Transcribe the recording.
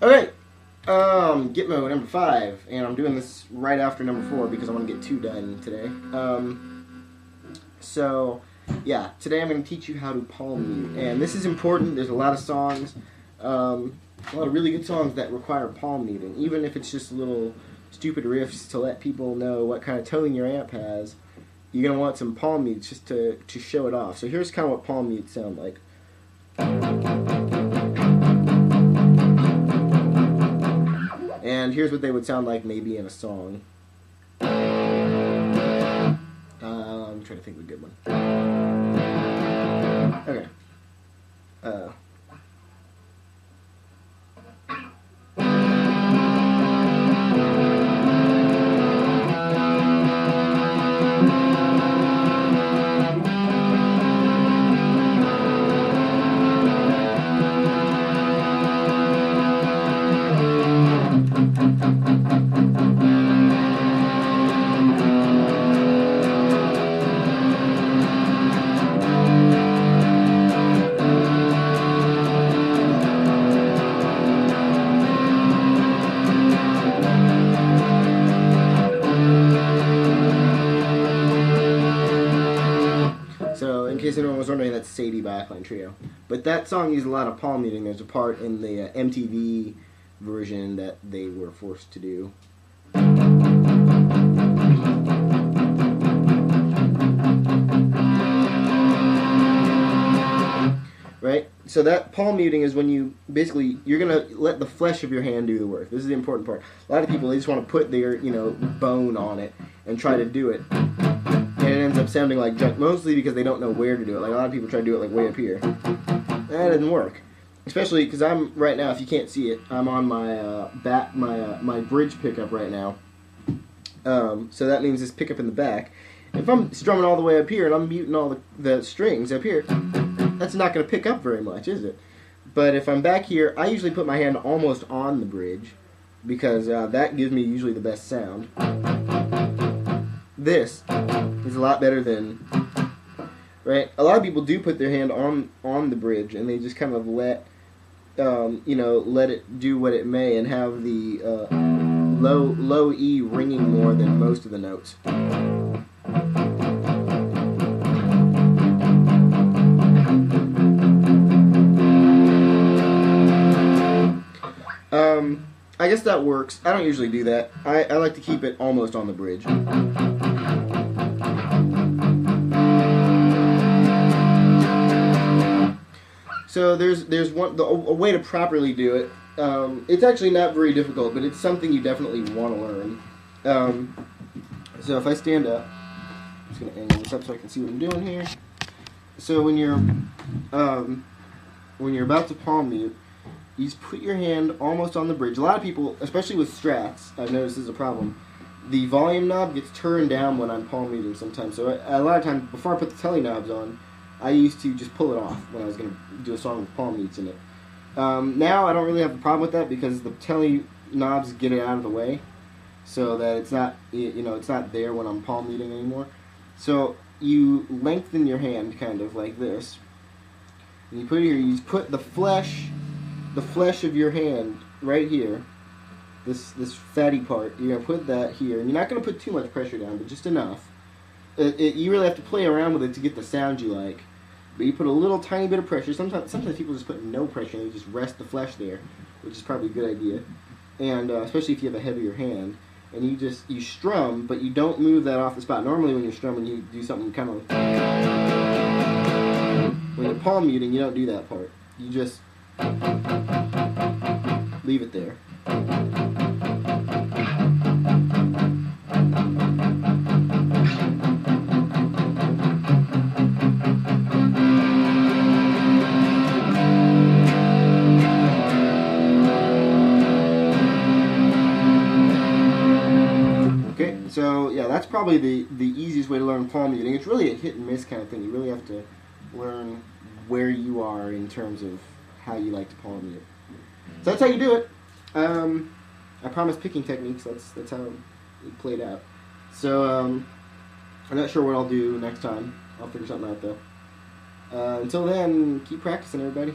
Okay, GuitMo number 5, and I'm doing this right after number 4 because I want to get 2 done today. So, yeah, today I'm going to teach you how to palm mute, and this is important. There's a lot of songs, a lot of really good songs that require palm muting, even if it's just little stupid riffs to let people know what kind of tone your amp has. You're going to want some palm mutes just to show it off. So here's kind of what palm mutes sound like. And here's what they would sound like maybe in a song. I'm trying to think of a good one. Okay. So, in case anyone was wondering, that's Sadie by Alkaline Trio. But that song used a lot of palm muting. There's a part in the MTV version that they were forced to do. Right? So that palm muting is when you, basically, you're going to let the flesh of your hand do the work. This is the important part. A lot of people, they just want to put their, bone on it and try to do it. And it ends up sounding like junk, mostly because they don't know where to do it. Like, a lot of people try to do it, like, way up here. That doesn't work. Especially because I'm, right now, if you can't see it, I'm on my my bridge pickup right now. So that means this pickup in the back. If I'm strumming all the way up here and I'm muting all the strings up here, that's not going to pick up very much, is it? But if I'm back here, I usually put my hand almost on the bridge because that gives me usually the best sound. This is a lot better than, right? A lot of people do put their hand on the bridge and they just kind of let it do what it may and have the low E ringing more than most of the notes. I guess that works. I don't usually do that. I like to keep it almost on the bridge. So there's a way to properly do it. It's actually not very difficult, but it's something you definitely want to learn. So if I stand up, I'm just going to angle this up so I can see what I'm doing here. So when you're about to palm mute, you just put your hand almost on the bridge. A lot of people, especially with Strats, I've noticed this is a problem. The volume knob gets turned down when I'm palm muting sometimes. So a lot of times, before I put the telly knobs on, I used to just pull it off when I was going to do a song with palm mutes in it. Now I don't really have a problem with that because the telly knobs get it out of the way, so that it's not it's not there when I'm palm muting anymore. So you lengthen your hand kind of like this, and you put it here. You just put the flesh of your hand right here. This fatty part. You're gonna put that here, and you're not gonna put too much pressure down, but just enough. You really have to play around with it to get the sound you like. But you put a little tiny bit of pressure. Sometimes people just put no pressure and they just rest the flesh there, which is probably a good idea. And especially if you have a heavier hand. And you strum, but you don't move that off the spot. Normally when you're strumming, you do something kind of... When you're palm muting, you don't do that part. You just leave it there. So yeah, that's probably the easiest way to learn palm muting. It's really a hit and miss kind of thing. You really have to learn where you are in terms of how you like to palm mute. So that's how you do it. I promised picking techniques. That's how it played out. So I'm not sure what I'll do next time. I'll figure something out though. Until then, keep practicing, everybody.